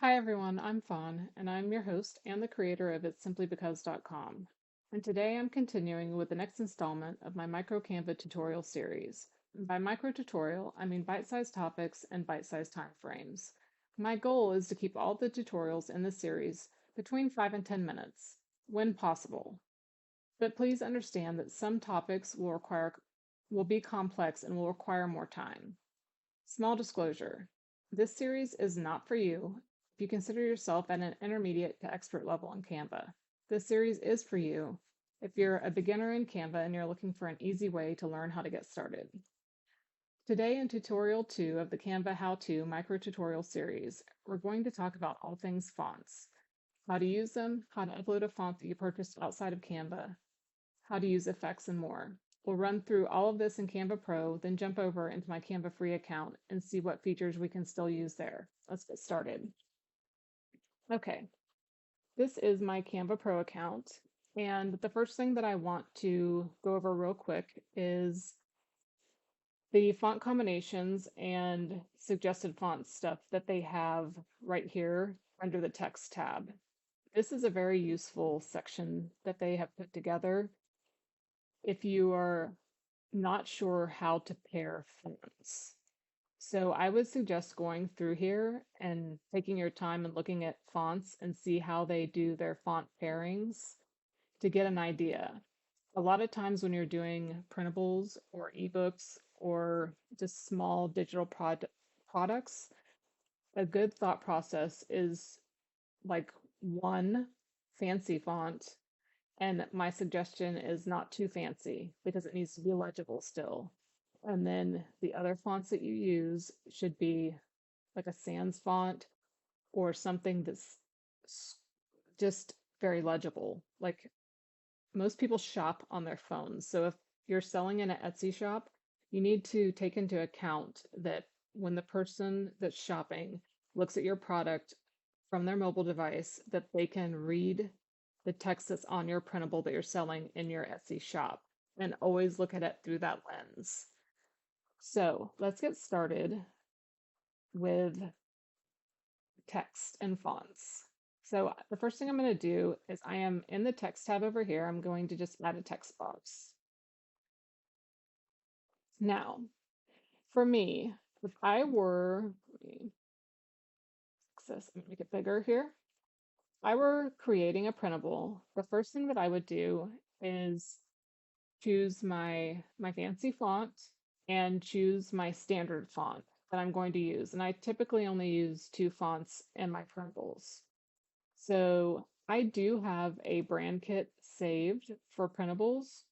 Hi everyone, I'm Fawn, and I'm your host and the creator of it'ssimplybecause.com. And today I'm continuing with the next installment of my micro Canva tutorial series. And by micro tutorial, I mean bite-sized topics and bite-sized time frames. My goal is to keep all the tutorials in the series between 5 and 10 minutes, when possible. But please understand that some topics will be complex and will require more time. Small disclosure, this series is not for you if you consider yourself at an intermediate to expert level in Canva. This series is for you if you're a beginner in Canva and you're looking for an easy way to learn how to get started. Today in tutorial 2 of the Canva How-To micro tutorial series, we're going to talk about all things fonts, how to use them, how to upload a font that you purchased outside of Canva, how to use effects, and more. We'll run through all of this in Canva Pro, then jump over into my Canva free account and see what features we can still use there. Let's get started. Okay, this is my Canva Pro account. And the first thing that I want to go over real quick is the font combinations and suggested font stuff that they have right here under the text tab. This is a very useful section that they have put together if you are not sure how to pair fonts. So I would suggest going through here and taking your time and looking at fonts and see how they do their font pairings to get an idea. A lot of times when you're doing printables or ebooks or just small digital products, a good thought process is like one fancy font, and my suggestion is not too fancy because it needs to be legible still. And then the other fonts that you use should be like a sans font or something that's just very legible. Like most people shop on their phones. So if you're selling in an Etsy shop, you need to take into account that when the person that's shopping looks at your product from their mobile device, that they can read the text that's on your printable that you're selling in your Etsy shop, and always look at it through that lens. So let's get started with text and fonts. So the first thing I'm going to do is I am in the text tab over here. I'm going to just add a text box. Now, for me, if I were, let me make it bigger here. If I were creating a printable, the first thing that I would do is choose my fancy font and choose my standard font that I'm going to use. And I typically only use two fonts in my printables. So I do have a brand kit saved for printables,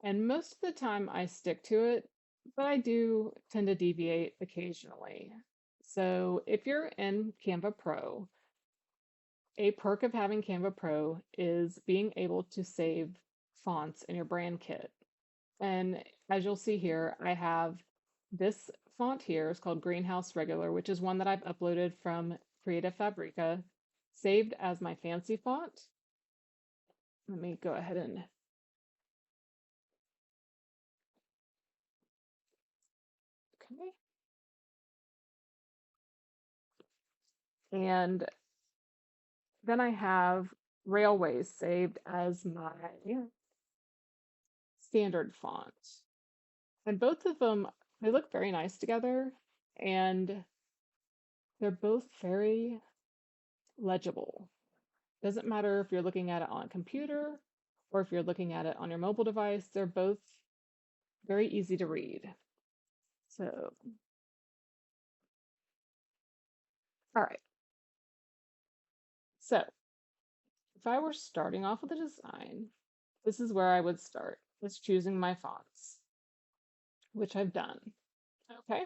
and most of the time I stick to it, but I do tend to deviate occasionally. So if you're in Canva Pro, a perk of having Canva Pro is being able to save fonts in your brand kit. And as you'll see here, I have this font here. It's called Greenhouse Regular, which is one that I've uploaded from Creative Fabrica, saved as my fancy font. Let me go ahead and okay. And then I have Railways saved as my standard font. And both of them, they look very nice together, and they're both very legible. Doesn't matter if you're looking at it on a computer or if you're looking at it on your mobile device, they're both very easy to read. So, all right. So, if I were starting off with a design, this is where I would start, is choosing my fonts, which I've done. Okay.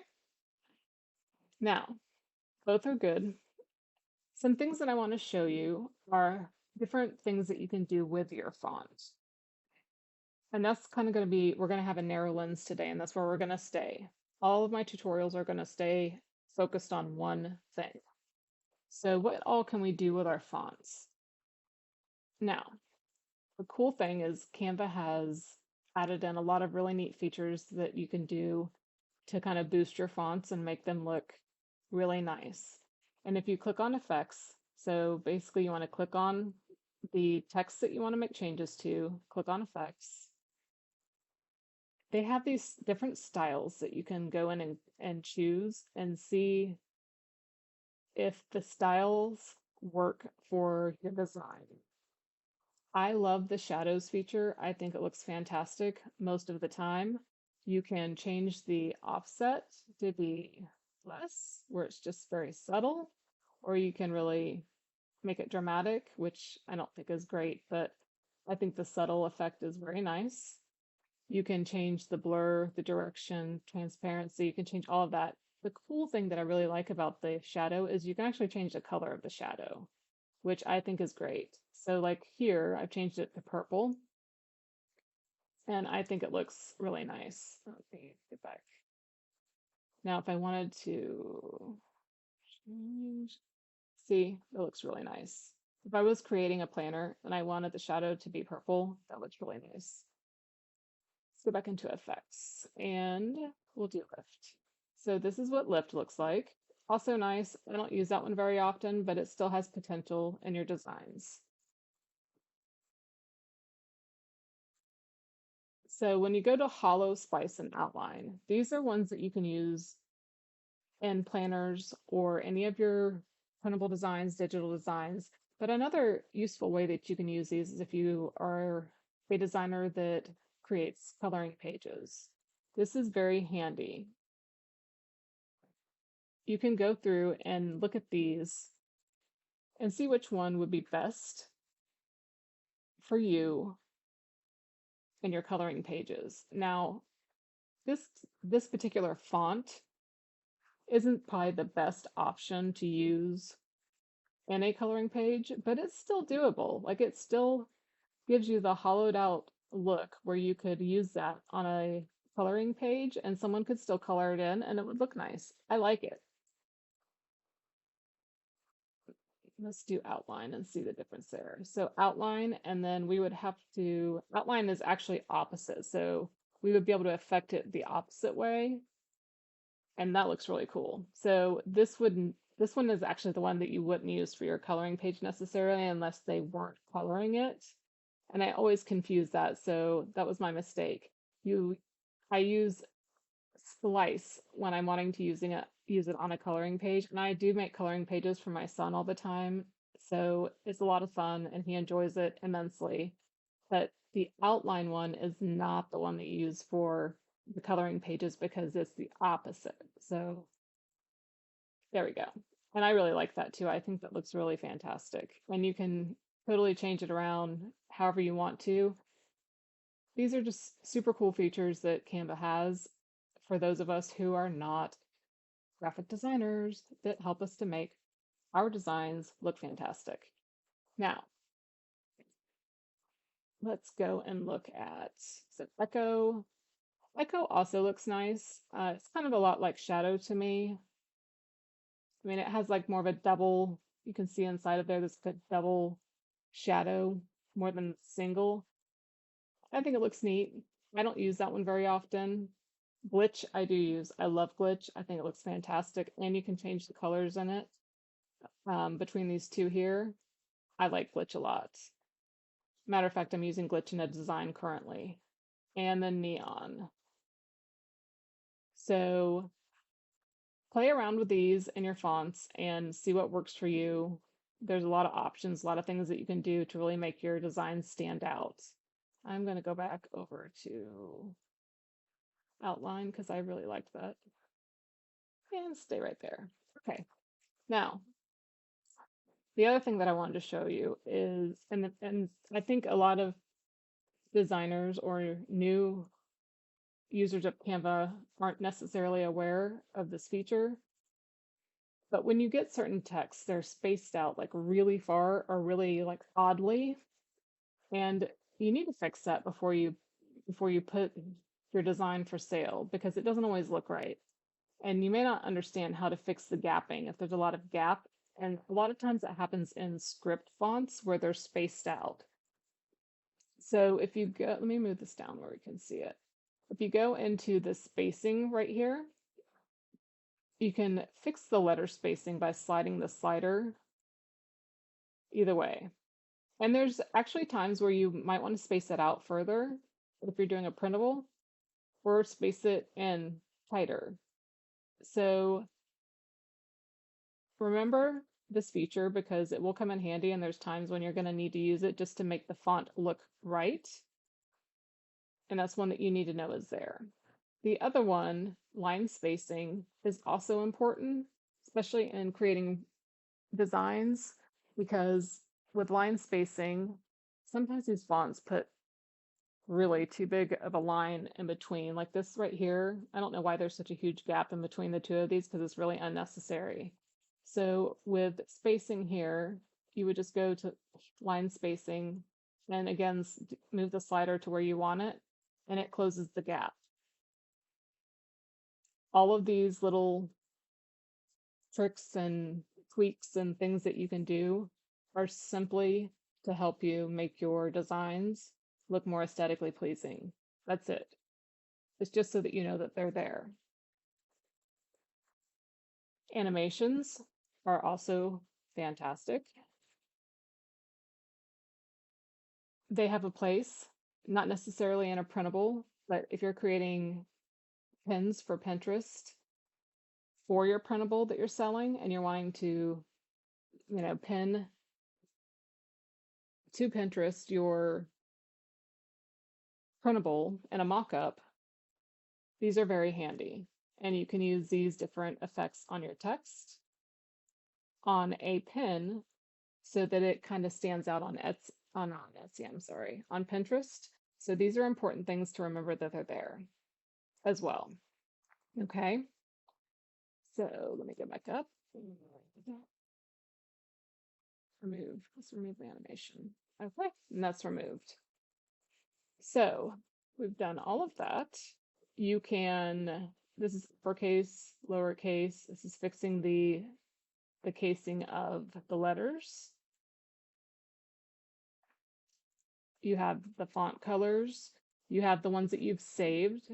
Now, both are good. Some things that I want to show you are different things that you can do with your font. And that's kind of going to be, we're going to have a narrow lens today, and that's where we're going to stay. All of my tutorials are going to stay focused on one thing. So what all can we do with our fonts? Now, the cool thing is Canva has added in a lot of really neat features that you can do to kind of boost your fonts and make them look really nice. And if you click on effects, so basically you want to click on the text that you want to make changes to, click on effects. They have these different styles that you can go in and choose and see if the styles work for your design. I love the shadows feature. I think it looks fantastic most of the time. You can change the offset to be less, where it's just very subtle, or you can really make it dramatic, which I don't think is great, but I think the subtle effect is very nice. You can change the blur, the direction, transparency, you can change all of that. The cool thing that I really like about the shadow is you can actually change the color of the shadow, which I think is great. So like here, I've changed it to purple, and I think it looks really nice. Let me get back. Now, if I wanted to change, see, it looks really nice. If I was creating a planner and I wanted the shadow to be purple, that looks really nice. Let's go back into effects and we'll do lift. So this is what lift looks like. Also nice. I don't use that one very often, but it still has potential in your designs. So when you go to hollow, splice, and outline, these are ones that you can use in planners or any of your printable designs, digital designs. But another useful way that you can use these is if you are a designer that creates coloring pages. This is very handy. You can go through and look at these and see which one would be best for you in your coloring pages. Now, this particular font isn't probably the best option to use in a coloring page, but it's still doable. Like it still gives you the hollowed out look where you could use that on a coloring page and someone could still color it in and it would look nice. I like it. Let's do outline and see the difference there. So outline, and then we would have to, outline is actually opposite. So we would be able to affect it the opposite way. And that looks really cool. So this one is actually the one that you wouldn't use for your coloring page necessarily unless they weren't coloring it. And I always confuse that. So that was my mistake. I use splice when I'm wanting to use it on a coloring page. And I do make coloring pages for my son all the time. So it's a lot of fun and he enjoys it immensely. But the outline one is not the one that you use for the coloring pages because it's the opposite. So there we go. And I really like that too. I think that looks really fantastic. And you can totally change it around however you want to. These are just super cool features that Canva has for those of us who are not graphic designers that help us to make our designs look fantastic. Now, let's go and look at so Echo. Echo also looks nice. It's kind of a lot like Shadow to me. I mean, it has like more of a double, you can see inside of there, this double shadow more than single. I think it looks neat. I don't use that one very often. Glitch, I do use. I love Glitch. I think it looks fantastic. And you can change the colors in it between these two here. I like Glitch a lot. Matter of fact, I'm using Glitch in a design currently. And then Neon. So play around with these in your fonts and see what works for you. There's a lot of options, a lot of things that you can do to really make your design stand out. I'm going to go back over to outline because I really liked that. And stay right there. Okay. Now, the other thing that I wanted to show you is, and I think a lot of designers or new users of Canva aren't necessarily aware of this feature. But when you get certain texts, they're spaced out like really far or really like oddly. And you need to fix that before you put your design for sale because it doesn't always look right. And you may not understand how to fix the gapping if there's a lot of gap. And a lot of times that happens in script fonts where they're spaced out. So if you go, let me move this down where we can see it. If you go into the spacing right here, You can fix the letter spacing by sliding the slider either way. And there's actually times where you might want to space it out further if you're doing a printable, or space it in tighter. So remember this feature because it will come in handy, and there's times when you're going to need to use it just to make the font look right. And that's one that you need to know is there. The other one, line spacing, is also important, especially in creating designs, because with line spacing, sometimes these fonts put really too big of a line in between. Like this right here, I don't know why there's such a huge gap in between the two of these because it's really unnecessary. So with spacing here, you would just go to line spacing and again, move the slider to where you want it, and it closes the gap. All of these little tricks and tweaks and things that you can do are simply to help you make your designs look more aesthetically pleasing. That's it. It's just so that you know that they're there. Animations are also fantastic. They have a place, not necessarily in a printable, but if you're creating pins for Pinterest for your printable that you're selling and you're wanting to, pin to Pinterest your printable in a mock-up, these are very handy. And you can use these different effects on your text, on a pin, so that it kind of stands out on on Pinterest. So these are important things to remember that they're there as well. Okay. So let me get back up. Let's remove the animation. Okay, and that's removed. So we've done all of that. You can, this is uppercase, lowercase. This is fixing the casing of the letters. You have the font colors. You have the ones that you've saved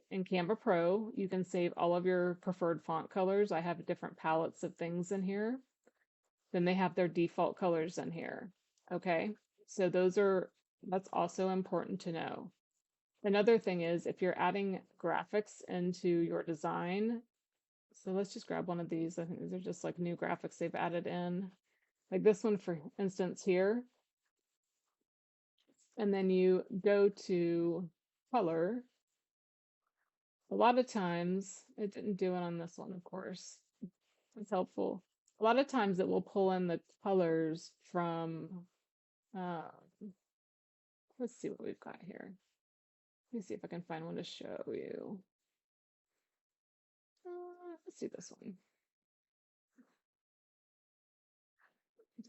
in Canva Pro. You can save all of your preferred font colors. I have different palettes of things in here. Then they have their default colors in here. Okay, so that's also important to know. Another thing is if you're adding graphics into your design, so let's just grab one of these. I think these are just like new graphics they've added in. Like this one, for instance, here. And then you go to color. A lot of times, it didn't do it on this one, of course. It's helpful. A lot of times it will pull in the colors from, let's see what we've got here. Let me see if I can find one to show you. Let's see this one.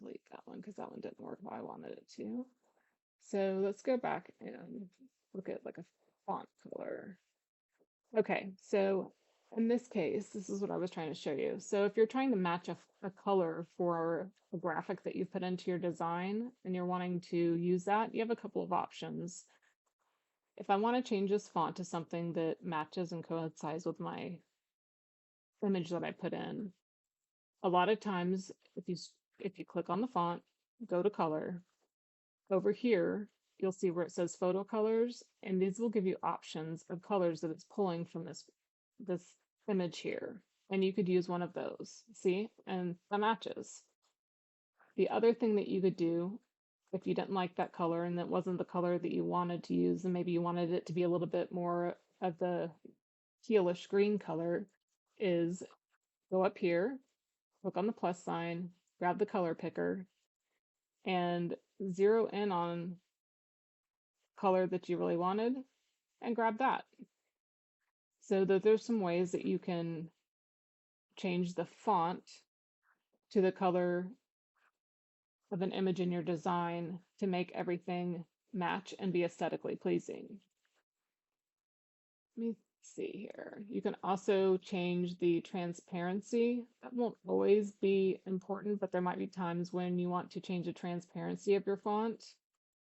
Delete that one because that one didn't work how I wanted it to. So let's go back and look at like a font color. Okay, so in this case, this is what I was trying to show you. So if you're trying to match a color for a graphic that you put into your design and you're wanting to use that, you have a couple of options. If I want to change this font to something that matches and coincides with my image that I put in, a lot of times if you click on the font, go to color, over here, you'll see where it says photo colors, and these will give you options of colors that it's pulling from this image here. And you could use one of those, see? And that matches. The other thing that you could do, if you didn't like that color and that wasn't the color that you wanted to use, and maybe you wanted it to be a little bit more of the tealish green color, is go up here, click on the plus sign, grab the color picker, and zero in on color that you really wanted and grab that. So there's some ways that you can change the font to the color of an image in your design to make everything match and be aesthetically pleasing. Let me see here. You can also change the transparency. That won't always be important, but there might be times when you want to change the transparency of your font.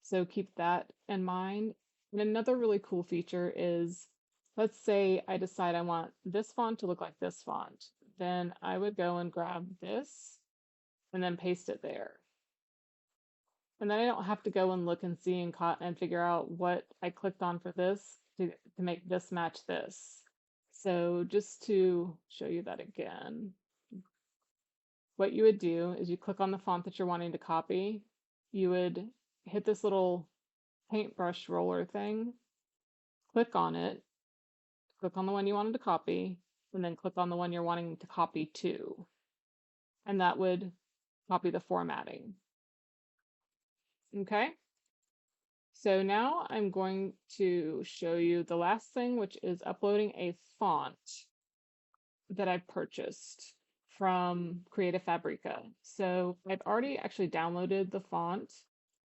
So keep that in mind. And another really cool feature is, let's say I decide I want this font to look like this font. then I would go and grab this and then paste it there. And then I don't have to go and look and see and figure out what I clicked on for this to make this match this. So just to show you that again, what you would do is you click on the font that you're wanting to copy. You would hit this little paintbrush roller thing, click on it, click on the one you wanted to copy, and then click on the one you're wanting to copy to. And that would copy the formatting. Okay? So now I'm going to show you the last thing, which is uploading a font that I've purchased from Creative Fabrica. So I've already actually downloaded the font,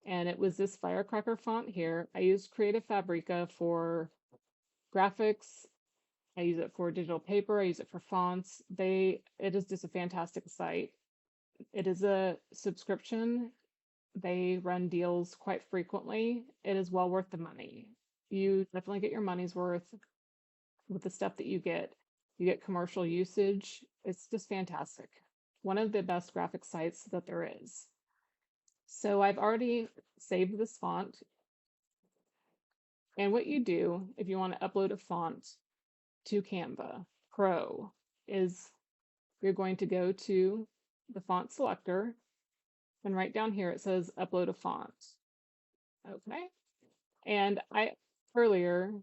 and it was this Firecracker font here. I use Creative Fabrica for graphics. I use it for digital paper. I use it for fonts. It is just a fantastic site. It is a subscription. They run deals quite frequently. It is well worth the money. You definitely get your money's worth with the stuff that you get. You get commercial usage. It's just fantastic. One of the best graphic sites that there is. So I've already saved this font. And what you do if you want to upload a font to Canva Pro is you're going to go to the font selector, and right down here it says upload a font. Okay. And earlier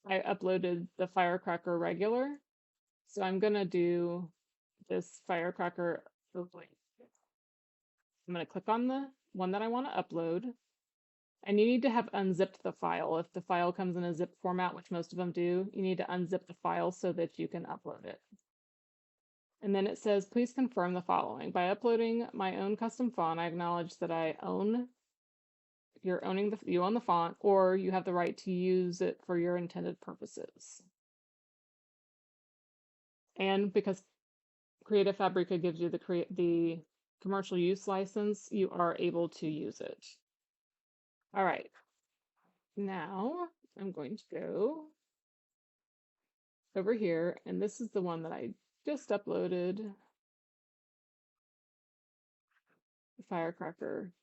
I uploaded the Firecracker regular. So I'm gonna do this Firecracker. Oh, wait. I'm gonna click on the one that I want to upload. And you need to have unzipped the file. If the file comes in a zip format, which most of them do, you need to unzip the file so that you can upload it. And then it says, please confirm the following. By uploading my own custom font, I acknowledge that you own the font, or you have the right to use it for your intended purposes. And because Creative Fabrica gives you the commercial use license, you are able to use it. All right. Now I'm going to go over here, and this is the one that I just uploaded, the Firecracker.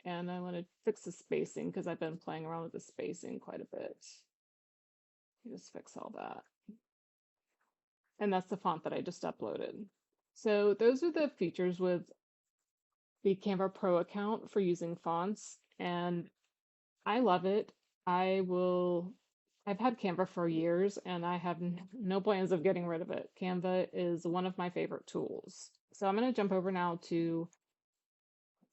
And I want to fix the spacing because I've been playing around with the spacing quite a bit. Just fix all that. And that's the font that I just uploaded. So those are the features with the Canva Pro account for using fonts, and I love it. I've had Canva for years, and I have no plans of getting rid of it. Canva is one of my favorite tools. So I'm going to jump over now to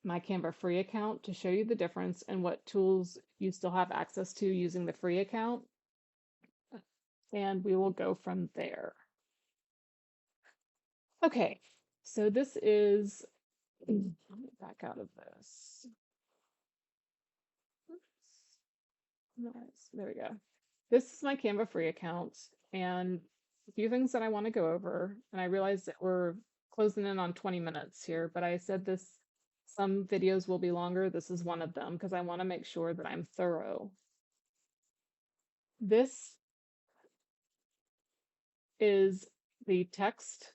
my Canva free account to show you the difference and what tools you still have access to using the free account. And we will go from there. Okay, so this is, let me back out of this. Oops. There we go. This is my Canva free account, and a few things that I want to go over. And I realize that we're closing in on 20 minutes here, but I said some videos will be longer. This is one of them because I want to make sure that I'm thorough. This is the text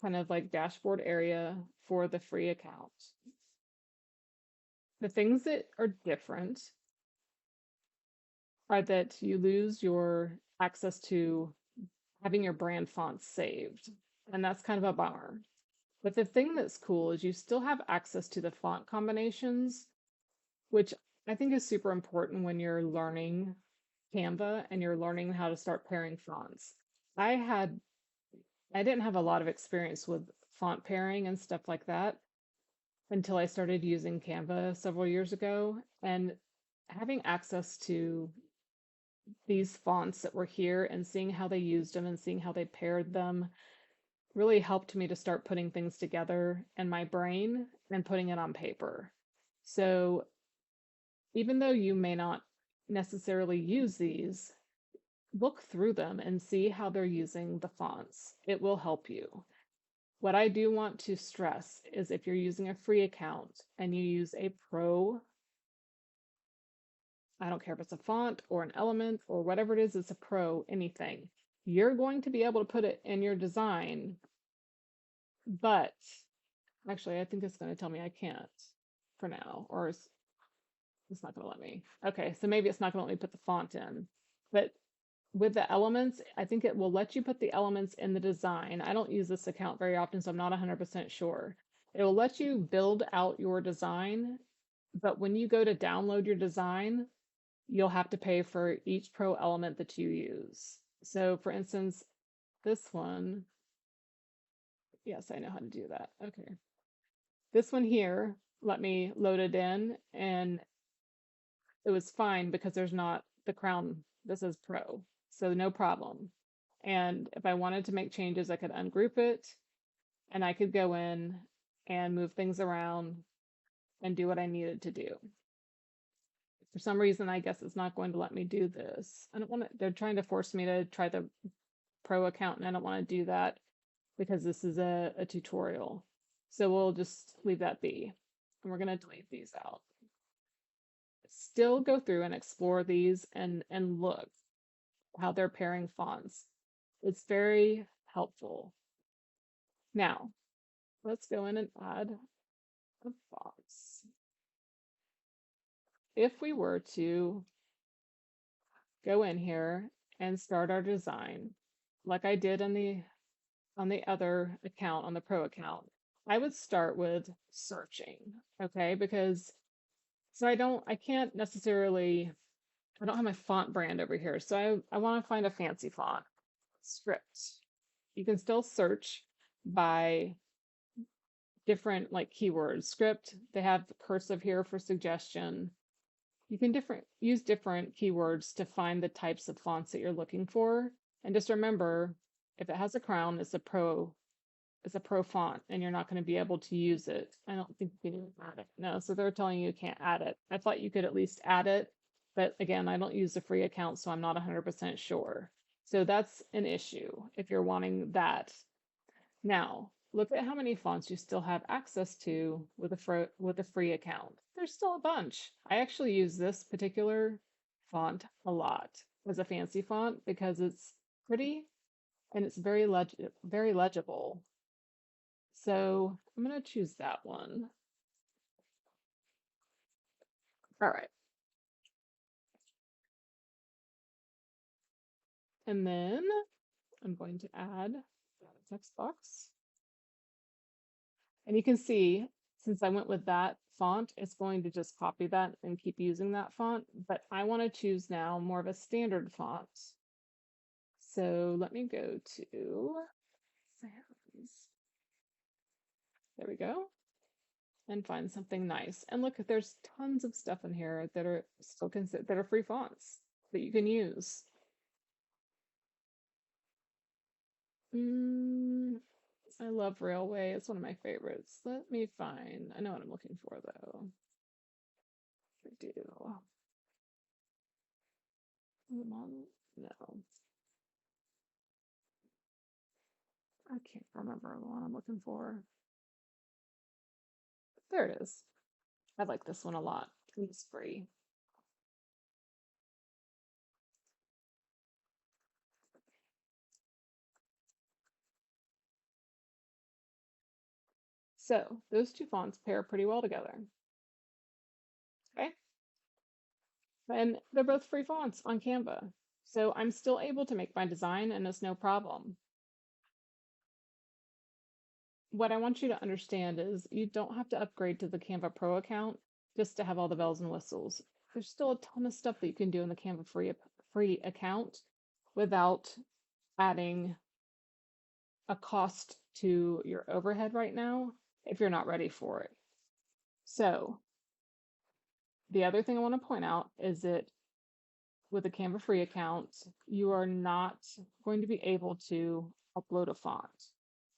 kind of like dashboard area for the free account. The things that are different are that you lose your access to having your brand fonts saved, and that's kind of a bummer. But the thing that's cool is you still have access to the font combinations, which I think is super important when you're learning Canva and you're learning how to start pairing fonts. I didn't have a lot of experience with font pairing and stuff like that until I started using Canva several years ago, and having access to these fonts that were here and seeing how they used them and seeing how they paired them really helped me to start putting things together in my brain and putting it on paper. So even though you may not necessarily use these, look through them and see how they're using the fonts. It will help you. What I do want to stress is if you're using a free account and you use a pro, I don't care if it's a font or an element or whatever it is, it's a pro, anything. You're going to be able to put it in your design But actually, I think it's going to tell me I can't for now, or it's not going to let me. Okay, so maybe it's not going to let me put the font in. But with the elements, I think it will let you put the elements in the design. I don't use this account very often, so I'm not 100% sure. It will let you build out your design, but when you go to download your design, you'll have to pay for each pro element that you use. So for instance, this one, yes, I know how to do that. Okay. This one here, let me load it in, and it was fine because there's not the crown. This is pro, so no problem. And if I wanted to make changes, I could ungroup it and I could go in and move things around and do what I needed to do. For some reason, I guess it's not going to let me do this. I don't want to, they're trying to force me to try the pro account, and I don't want to do that because this is a tutorial. So we'll just leave that be. And we're going to delete these out. Still go through and explore these and look how they're pairing fonts. It's very helpful. Now, let's go in and add the fonts. If we were to go in here and start our design, like I did on the other account, on the pro account, I would start with searching, okay? Because so I can't necessarily, I don't have my font brand over here. So I want to find a fancy font. Script. You can still search by different like keywords. Script, they have cursive here for suggestion. You can use different keywords to find the types of fonts that you're looking for. And just remember, if it has a crown, it's a pro font, and you're not going to be able to use it. I don't think you can add it. No, so they're telling you can't add it. I thought you could at least add it, but again, I don't use the free account, so I'm not 100% sure. So that's an issue if you're wanting that. Now, look at how many fonts you still have access to with a free account. There's still a bunch. I actually use this particular font a lot as a fancy font because it's pretty and it's very legible. So I'm going to choose that one. All right. And then I'm going to add a text box. And you can see, since I went with that font, it's going to just copy that and keep using that font. But I want to choose now more of a standard font. So let me go to Sans. There we go. And find something nice. And look, there's tons of stuff in here that are still considered that are free fonts that you can use. I love Railway. It's one of my favorites. Let me find. I know what I'm looking for though. I do. No. I can't remember the one I'm looking for. There it is. I like this one a lot. It's free. So those two fonts pair pretty well together. Okay. And they're both free fonts on Canva. So I'm still able to make my design and it's no problem. What I want you to understand is you don't have to upgrade to the Canva Pro account just to have all the bells and whistles. There's still a ton of stuff that you can do in the Canva free account without adding a cost to your overhead right now if you're not ready for it. So the other thing I want to point out is that with a Canva free account, you are not going to be able to upload a font.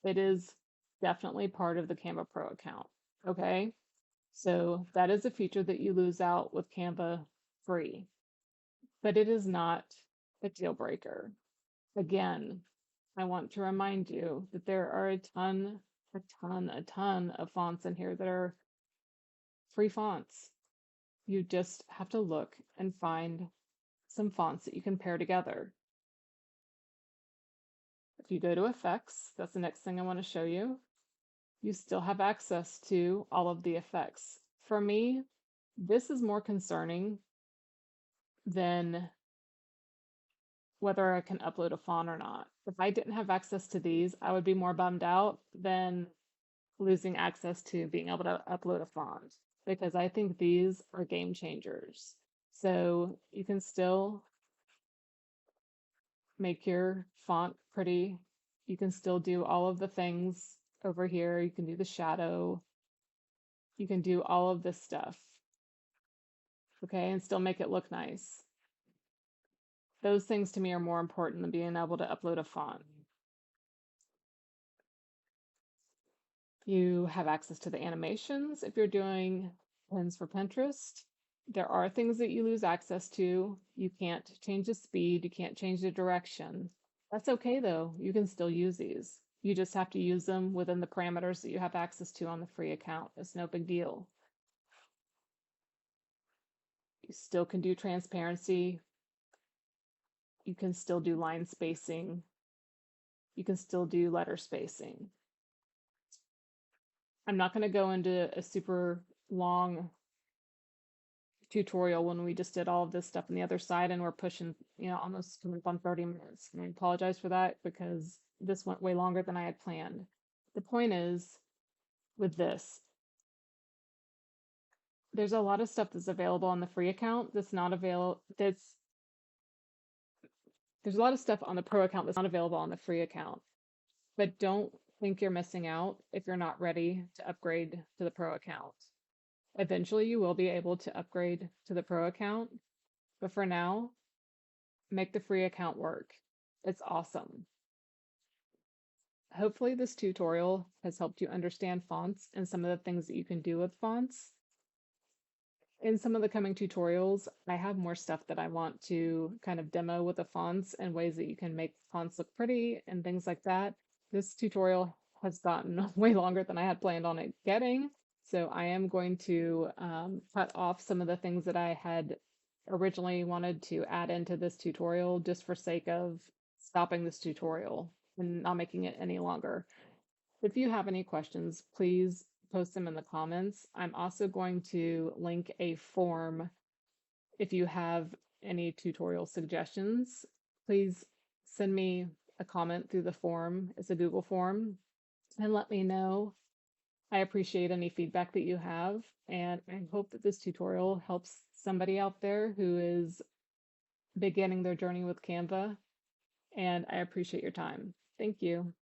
It is definitely part of the Canva Pro account. Okay. So that is a feature that you lose out with Canva free, but it is not a deal breaker. Again, I want to remind you that there are a ton of fonts in here that are free fonts. You just have to look and find some fonts that you can pair together. If you go to effects, that's the next thing I want to show you. you still have access to all of the effects. For me, this is more concerning than whether I can upload a font or not. If I didn't have access to these, I would be more bummed out than losing access to being able to upload a font because I think these are game changers. So you can still make your font pretty. You can still do all of the things over here. You can do the shadow. You can do all of this stuff, okay, and still make it look nice. Those things to me are more important than being able to upload a font. You have access to the animations if you're doing pins for Pinterest. There are things that you lose access to. You can't change the speed, you can't change the direction. That's okay though, you can still use these. You just have to use them within the parameters that you have access to on the free account. It's no big deal. You still can do transparency. You can still do line spacing. You can still do letter spacing. I'm not going to go into a super long tutorial when we just did all of this stuff on the other side and we're pushing, almost coming up on 30 minutes. And I apologize for that because this went way longer than I had planned. The point is with this, there's a lot of stuff that's available on the free account that's not available. There's a lot of stuff on the pro account that's not available on the free account. But don't think you're missing out if you're not ready to upgrade to the pro account. Eventually, you will be able to upgrade to the pro account, but for now, make the free account work. It's awesome. Hopefully, this tutorial has helped you understand fonts and some of the things that you can do with fonts. In some of the coming tutorials, I have more stuff that I want to kind of demo with the fonts and ways that you can make fonts look pretty and things like that. This tutorial has gotten way longer than I had planned on it getting, so I am going to cut off some of the things that I had originally wanted to add into this tutorial just for sake of stopping this tutorial and not making it any longer. If you have any questions, please post them in the comments. I'm also going to link a form if you have any tutorial suggestions. Please send me a comment through the form. It's a Google form, and let me know. I appreciate any feedback that you have, and I hope that this tutorial helps somebody out there who is beginning their journey with Canva, and I appreciate your time. Thank you.